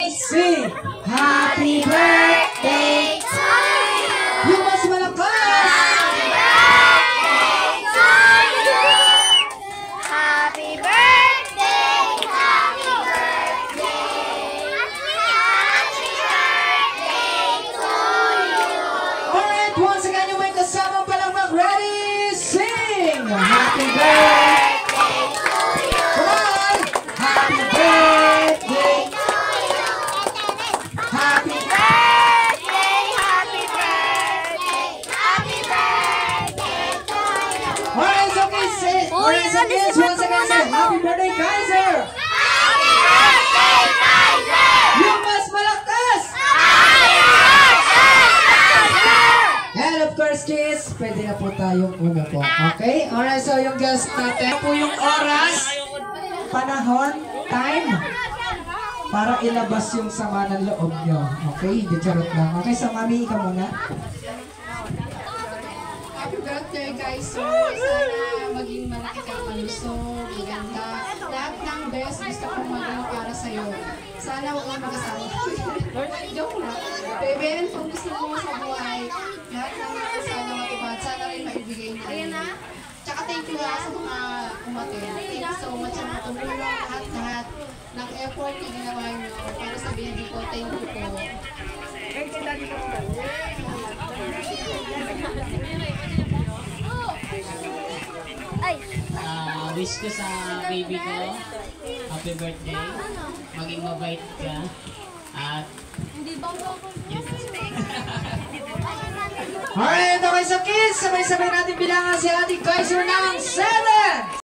Sing Happy Birthday to you! Yung mas malakas! Happy birthday to you! Happy birthday! Happy birthday! Happy birthday to you! Alright, once again, yung may kasama palang mag-ready, sing! Happy birthday to you! Come on! Happy birthday! Happy Birthday! Happy birthday! Happy birthday to you! Alright, so okay, say, alright, so kids, once again, say Happy Birthday, Kaiser! Happy birthday, Kaiser! Yung mas malakas! Happy birthday, Kaiser! And of course, kids, pwede na po tayong umupo. Okay? Alright, so yung guest natin po yung oras, panahon, time, para ilabas yung sama ng loob nyo. Okay? Hindi charot lang. Okay, so mami, ikaw muna. Happy birthday, guys. Sana maging malaki kang malusog, maganda. Lahat ng best gusto kong maging para sa'yo. Sana huwag kang mag-asawa. Joke lang. Meron kung gusto mo sa buhay. Lahat ng sana matupad. Sana rin maibigay na. Tsaka thank you sa mga umatin. Thank you so much sa mga tumulong. Lahat ng effort na ginawa nyo para sa baby ko. Thank you po. Wish ko sa baby ko, happy birthday, maging mabait ka, at yun. Alright, okay, so kids, sabay-sabay natin bilangan si Ate Kaiser ng 7!